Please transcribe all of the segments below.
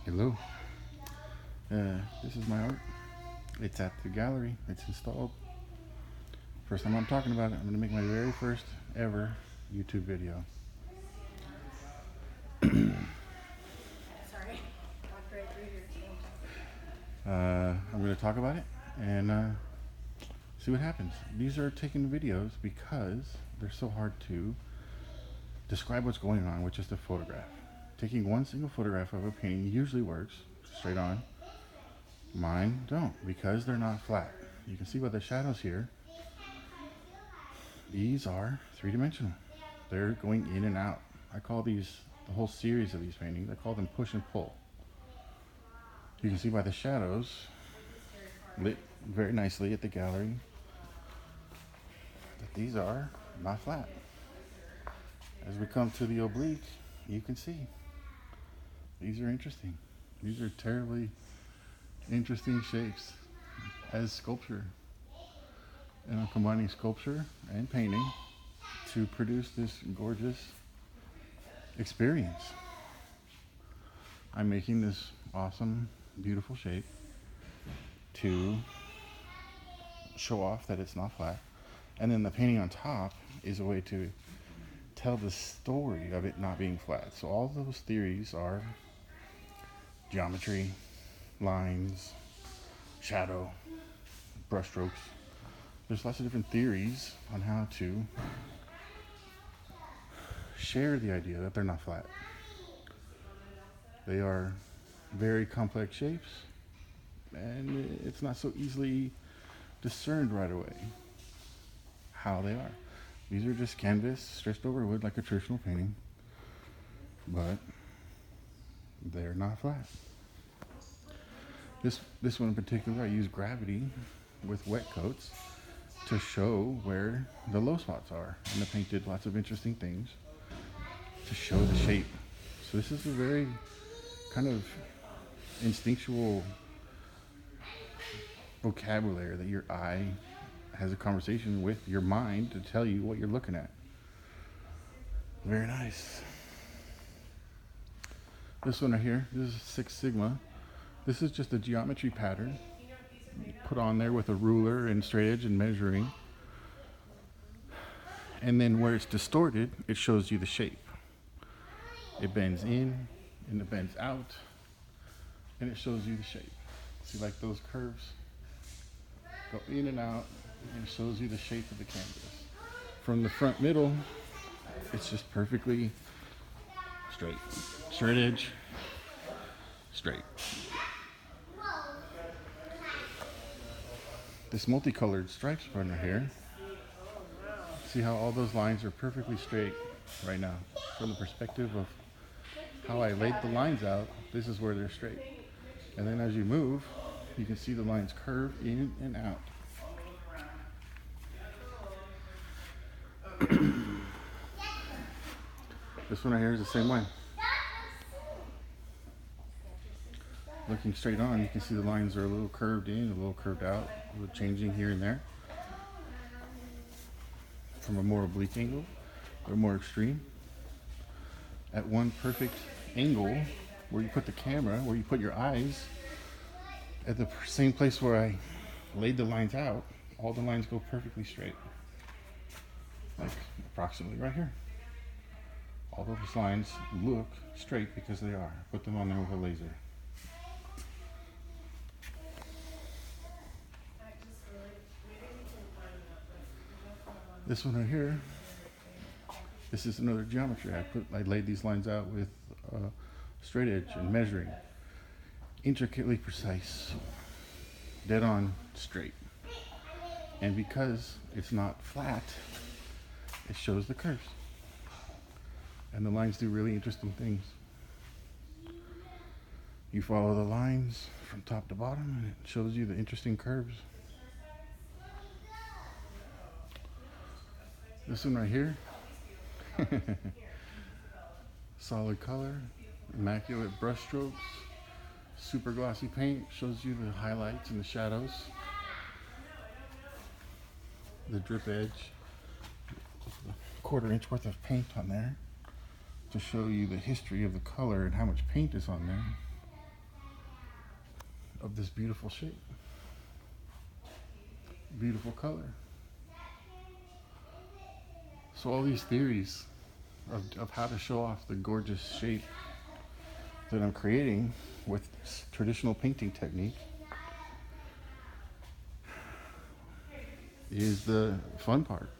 Hello. This is my art. It's at the gallery. It's installed. First time I'm talking about it. I'm going to make my very first ever YouTube video. Sorry, walked right through here. I'm going to talk about it and see what happens. These are taken videos because they're so hard to describe what's going on with just a photograph. Taking one single photograph of a painting usually works straight on. Mine don't, because they're not flat. You can see by the shadows here, these are three-dimensional. They're going in and out. I call these, the whole series of these paintings, I call them push and pull. You can see by the shadows, lit very nicely at the gallery, that these are not flat. As we come to the oblique, you can see these are interesting. These are terribly interesting shapes as sculpture. And I'm combining sculpture and painting to produce this gorgeous experience. I'm making this awesome, beautiful shape to show off that it's not flat. And then the painting on top is a way to tell the story of it not being flat. So all those theories are geometry, lines, shadow, brushstrokes. There's lots of different theories on how to share the idea that they're not flat. They are very complex shapes, and it's not so easily discerned right away how they are. These are just canvas stretched over wood like a traditional painting, but they're not flat. This one in particular, I use gravity with wet coats to show where the low spots are, and I painted lots of interesting things to show the shape. So this is a very kind of instinctual vocabulary that your eye has a conversation with your mind to tell you what you're looking at. Very nice. This one right here, this is 6 Sigma. This is just a geometry pattern put on there with a ruler and straight edge and measuring. And then where it's distorted, it shows you the shape. It bends in and it bends out, and it shows you the shape. See, like those curves go in and out, and it shows you the shape of the canvas. From the front middle, it's just perfectly straight. Straight edge, straight. This multicolored stripes runner here, see how all those lines are perfectly straight right now. From the perspective of how I laid the lines out, this is where they're straight. And then as you move, you can see the lines curve in and out. This one right here is the same way. Looking straight on, you can see the lines are a little curved in, a little curved out, a little changing here and there. From a more oblique angle, or more extreme. At one perfect angle, where you put the camera, where you put your eyes, at the same place where I laid the lines out, all the lines go perfectly straight. Like approximately right here. All those lines look straight because they are. Put them on there with a laser. This one right here, this is another geometry. I laid these lines out with straight edge and measuring. Intricately precise, dead on straight. And because it's not flat, it shows the curves. And the lines do really interesting things. You follow the lines from top to bottom and it shows you the interesting curves. This one right here, solid color, immaculate brush strokes, super glossy paint, shows you the highlights and the shadows, the drip edge, quarter-inch worth of paint on there to show you the history of the color and how much paint is on there. of this beautiful shape. Beautiful color. So all these theories of how to show off the gorgeous shape that I'm creating with traditional painting technique is the fun part.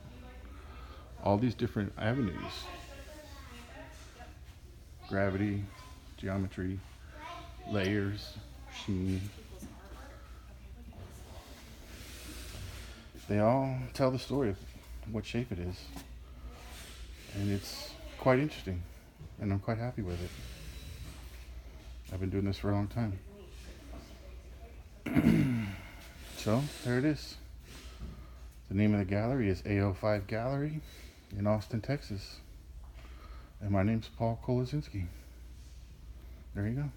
All these different avenues. Gravity, geometry, layers, sheen. They all tell the story of what shape it is. And it's quite interesting. And I'm quite happy with it. I've been doing this for a long time. So, there it is. The name of the gallery is AO5 Gallery in Austin, Texas. And my name's Paul Kolazinski. There you go.